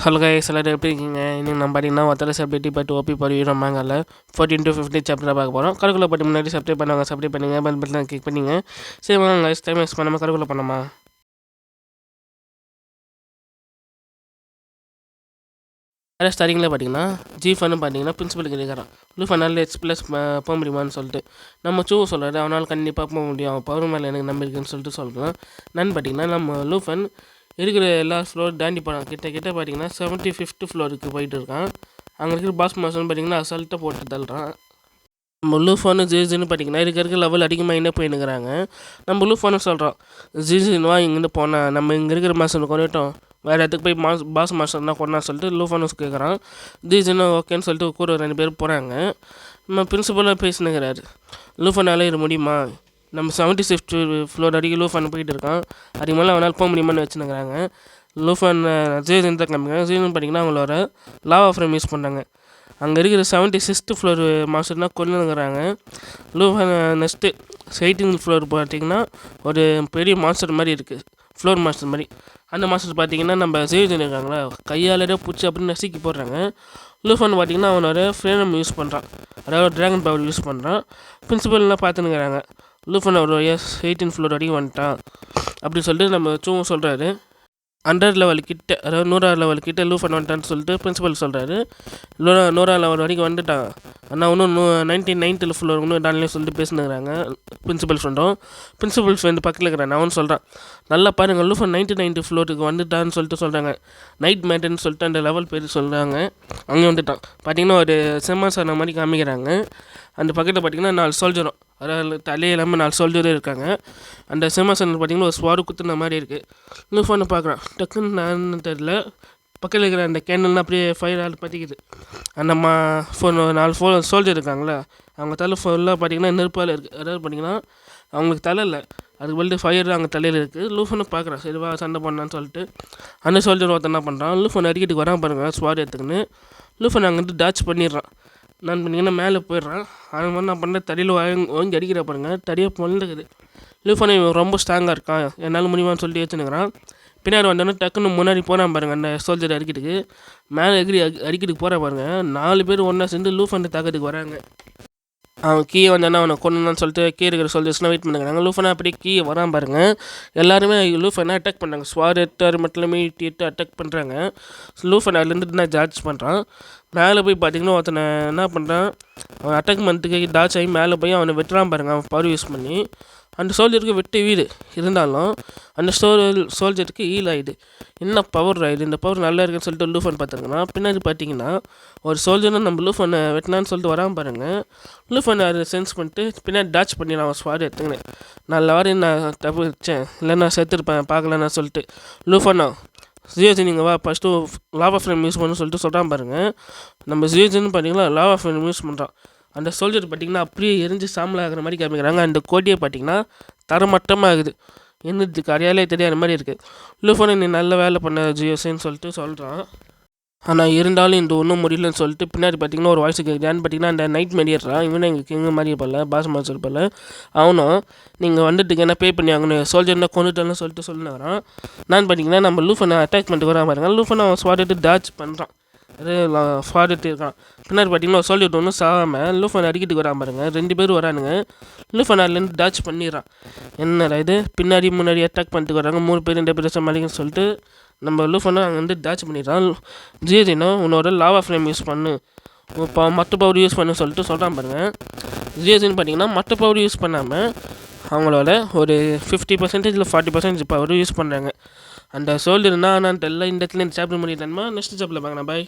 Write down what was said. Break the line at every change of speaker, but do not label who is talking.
Hello guys எல்லாரும் எப்படி இருக்கீங்க? இன்னைக்கு நம்ம பார்த்தீங்கன்னா ஒத்தரஸ் அப்டேட்டி பட் ஓபி பரி ரொம்பாங்கல்ல 14 to 15 சாப்டர் பார்க்க போகிறோம். கருக்குள்ள பற்றி முன்னாடி சப்ஸ்கிரைப் பண்ணுவாங்க, சப்ஸ்கிரைப் பண்ணுங்க, பெல் பட்டன் கிளிக் பண்ணிங்க. சரி வாங்க கைஸ், டைம் வேஸ்ட் பண்ணாமல் கருக்குள்ள பண்ணோமா. வேறு ஸ்டார்டிங்கில் பார்த்தீங்கன்னா ஜீஃபன்னு பார்த்தீங்கன்னா பிரின்சிபலுக்கு இருக்கிறான். லூஃபனால் எக்ஸ்பிளஸ் போக முடியுமான்னு சொல்லிட்டு நம்ம சூ சொல்கிறாரு. அவனால் கண்டிப்பாக போக முடியும், அவன் பவர் மேலே எனக்கு நம்பியிருக்குன்னு சொல்லிட்டு சொல்கிறான். நான் பார்த்தீங்கன்னா நம்ம லூஃபன் இருக்கிற எல்லா ஃப்ளோர் தாண்டி போகிறான். கிட்ட பார்த்தீங்கன்னா 75th ஃப்ளோருக்கு போயிட்டு இருக்கான். அங்கே இருக்கிற பாஸ் மாஸ்டர்னு பார்த்தீங்கன்னா அசால்ட்டாக போட்டு தள்ளுறான். நம்ம லூஃபானு ஜிஜின்னு பார்த்தீங்கன்னா இருக்க லெவல் அதிகமாக என்ன போயின்னுக்கிறாங்க. நம்ம லூஃபானு சொல்கிறோம், ஜிஜின்வா இங்கேருந்து போனால் நம்ம இங்கே இருக்கிற மாஸ்டர் கொண்டுட்டோம், வேறு இடத்துக்கு போய் பாஸ் மாஸ்டர்னா கொண்டா சொல்லிட்டு லூஃபானஸ் கேட்குறான். ஜிஜின்னு ஓகேன்னு சொல்லிட்டு கூட 2 பேர் போகிறாங்க. நம்ம பிரின்சிபலாக பேசினுக்கிறாரு. லூஃபானால் இது முடியுமா, நம்ம 76th ஃப்ளோர் அடிக்க லூஃபான் போயிட்டு இருக்கான், அதுக்கு மேலே அவனால் போக முடியுமான்னு வச்சுனுக்கிறாங்க. லூஃபான் ஜிஜின் தான் கிளம்பிங்க. ஜிஜின்னு பார்த்தீங்கன்னா அவங்களோட லாவா ஃப்ரேம் யூஸ் பண்ணுறாங்க. அங்கே இருக்கிற 76th ஃப்ளோர் மாஸ்டர்னால் கொண்டுங்கிறாங்க. லூஃபன் நெக்ஸ்ட்டு 18th ஃப்ளோர் பார்த்திங்கன்னா ஒரு பெரிய மாஸ்டர் மாதிரி இருக்குது, ஃப்ளோர் மாஸ்டர் மாதிரி. அந்த மாஸ்டர் பார்த்திங்கன்னா நம்ம ஜெயிஜன் இருக்காங்களா, கையாலே பூச்சி அப்படின்னு நசுக்கி போடுறாங்க. லூஃபன் பார்த்திங்கன்னா அவனோட ஃப்ரேம் யூஸ் பண்ணுறான், அதாவது ட்ராகன் பவர் யூஸ் பண்ணுறான். பிரின்சிபல்லாம் பார்த்துனுங்கிறாங்க. லூஃபன் ஒரு 18th ஃப்ளோர் வரைக்கும் வந்துட்டான் அப்படின்னு சொல்லிட்டு நம்ம சூவும் சொல்கிறாரு. 100 லெவல் கிட்ட, அதாவது 100 லெவல் கிட்ட லூஃபன் வந்துட்டான்னு சொல்லிட்டு பிரின்சிபல் சொல்கிறாரு. 100 லெவல் வரைக்கும் வந்துட்டான், ஆனால் இன்னும் 99th ஃப்ளோர் இன்னும் டான்லேயே சொல்லிட்டு பேசினுக்கிறாங்க பிரின்சிபல் ஃப்ரெண்டும். பிரின்சிபல் ஃப்ரெண்டு பக்கத்தில் இருக்கிறான். அவன் சொல்கிறான், நல்லா பாருங்கள் லூஃபன் 99th ஃப்ளோருக்கு வந்துட்டான்னு சொல்லிட்டு சொல்கிறாங்க. நைட் மேட்டுன்னு சொல்லிட்டு அந்த லெவல் பேர் சொல்கிறாங்க. அங்கே வந்துட்டான். பார்த்திங்கன்னா ஒரு செம்மாசான மாதிரி காமிக்கிறாங்க. அந்த பக்கத்தில் பார்த்திங்கன்னா 4 சோல்ஜரும், அதாவது தலையே இல்லாமல் 4 சோல்ஜரும் இருக்காங்க. அந்த சிம்மாசனம் பார்த்திங்கன்னா ஒரு ஸ்வாரு குத்துன மாதிரி இருக்குது. லூஃபானை பார்க்குறான். டக்குன்னு நான் தெரில, பக்கத்தில் இருக்கிற அந்த கேண்டல்லாம் அப்படியே ஃபயர் ஆள் பற்றிக்குது. அந்த 4 சோல்ஜர் இருக்காங்களா, அவங்க தலை ஃபுல்லாக பார்த்திங்கன்னா நெருப்பால் இருக்குது. அதாவது பார்த்திங்கன்னா அவங்களுக்கு தலை இல்லை, அதுக்கு பதில் ஃபயர் அவங்க தலையில் இருக்குது. லூஃபனை பார்க்குறான், சரிவா சண்டை பண்ணான்னு சொல்லிட்டு. அந்த சோல்ஜர் ஒருத்தன் என்ன பண்ணுறான், லூஃபன் அடிக்கட்டுக்கு வரான் பாருங்கள் ஸ்வார் எடுத்துக்குன்னு. லூஃபன் அங்கேருந்து டாச் பண்ணிடுறான். நான் பண்ணிங்கன்னா மேலே போயிடுறான். அது மாதிரி நான் பண்ண தடியில் வாங்கி அடிக்கிற பாருங்க, தடியாக பொழுதுக்குது. லூஃபன் ரொம்ப ஸ்ட்ராங்காக இருக்கான், என்னால் முடியுமான்னு சொல்லிட்டு ஏற்றுனுக்கிறான். பின்னாடி வந்தோடனே டக்குன்னு முன்னாடி போகிறான் பாருங்கள். அந்த சோல்ஜர் அடிக்கிறதுக்கு மேலே அடிக்கிறதுக்கு போகிற பாருங்கள். 4 பேர் ஒன்றா சேர்ந்து லூஃபன் தாக்கிறதுக்கு வராங்க. அவன் கீழே வந்தானா அவனை கொண்டுன்னு சொல்லிட்டு கீழே இருக்கிற சோல்ஜர்ஸ்லாம் வெயிட் பண்ணுறாங்க. லூஃபனா அப்படியே கீழே வரான் பாருங்கள். எல்லாருமே லூஃபனை அட்டாக் பண்ணுறாங்க. ஸ்வார் எடுத்து மட்டும் மீட்டு அட்டாக் பண்ணுறாங்க. லூஃபன் அதுலேருந்து நான் ஜார்ஜ் பண்ணுறான். மேலே போய் பார்த்திங்கன்னா ஒருத்தனை என்ன பண்ணுறான், அவன் அட்டாக் பண்ணுறதுக்கு டாச் ஆகி மேலே போய் அவனை வெட்டுறான் பாருங்கள், அவன் பவர் யூஸ் பண்ணி. அந்த சோல்ஜருக்கு வெட்டு வீடு இருந்தாலும் அந்த சோல்ஜருக்கு ஹீல் ஆகிடுது. என்ன பவர் ஆகிடுது, இந்த பவர் நல்லா இருக்குன்னு சொல்லிட்டு லூஃபன் பார்த்துருங்கன்னா பின்னாடி பார்த்தீங்கன்னா ஒரு சோல்ஜர்னு நம்ம லூஃபனை வெட்டினான்னு சொல்லிட்டு வரான் பாருங்கள். லூஃபன் அதை சென்ஸ் பண்ணிட்டு பின்னாடி டாச் பண்ணி நான் ஸ்வாட் எடுத்துக்கினேன். நான் லாரி நான் தப்பு வச்சேன், இல்லை நான் செத்துருப்பேன் பார்க்கலன்னு சொல்லிட்டு. லூஃபனா ஜியோஜன் நீங்கள் வா ஃபஸ்ட்டு லாவா ஃப்ரேம் யூஸ் பண்ணு சொல்லிட்டு சொல்கிறான் பாருங்கள். நம்ம ஜியோஜன் பார்த்தீங்கன்னா லாவா ஃப்ரேம் யூஸ் பண்ணுறான். அந்த சோல்ஜர் பார்த்திங்கன்னா அப்படியே எரிஞ்சு சாம்பல் ஆகிற மாதிரி காமிக்கிறாங்க. அந்த கோட்டியை பார்த்திங்கன்னா தரமட்டமாக ஆகுது, என்னதுக்கு அடையாளே தெரியாத மாதிரி இருக்குது. லூஃபனை நீ நல்ல வேலை பண்ண ஜியோசின்னு சொல்லிட்டு சொல்கிறான். ஆனால் இருந்தாலும் இந்த ஒன்றும் முடியலன்னு சொல்லிட்டு பின்னாடி பார்த்திங்கன்னா ஒரு வாய்ஸ் கேட்குறான்னு பார்த்திங்கன்னா அந்த நைட் மெடியேறான். இவனும் எங்கள் கிங்க மாதிரி இருப்பால, பாஸ் மாஸ்டர் இருப்பால. அவனும் நீங்கள் வந்துட்டுக்கு என்ன பே பண்ணி ஆகணும், சோல்ஜர்னா கொண்டுட்டேன்னு சொல்லிட்டு சொல்லினாரான். நான் பார்த்திங்கன்னா நம்ம லூஃபனை அட்டாக் பண்ணிட்டு வரான் பாருங்க. லூஃபனை அவன் ஸ்வாட் டாச் பண்ணுறான், அது ஃபார்ட்டு இருக்கான். பின்னாடி பார்த்திங்கன்னா ஒரு சோல்ஜர் ஒன்றும் சாகாமல் லூஃபன் அடிக்கிட்டு வரான் பாருங்க. 2 பேர் வரானுங்க. லூஃபன் அதுலேருந்து டாச் பண்ணிடுறான். என்னடா இது, பின்னாடி முன்னாடி அட்டாக் பண்ணிட்டு வராங்க, 3 பேர் 2 பேர் சமாளிக்கன்னு சொல்லிட்டு நம்ம லூஃபனை அங்கே வந்து டாச் பண்ணிடுறான். ஜியோஜினோ உன்னோட லாவா ஃப்ரேம் யூஸ் பண்ணு, மற்ற பவர் யூஸ் பண்ணு சொல்லிட்டு சொல்கிறான் பாருங்கள். ஜியோஜின்னு பார்த்தீங்கன்னா மற்ற பவர் யூஸ் பண்ணாமல் அவங்களோட ஒரு 50% இல்லை 40% பவர் யூஸ் பண்ணுறாங்க. அந்த சோல்ஜர்னா நான் தெரியல. இந்த இடத்துல இந்த சாப்டர் பண்ணிட்டேன்மா, நெக்ஸ்ட் சாப்டரில் பார்க்கலாம். பாய்.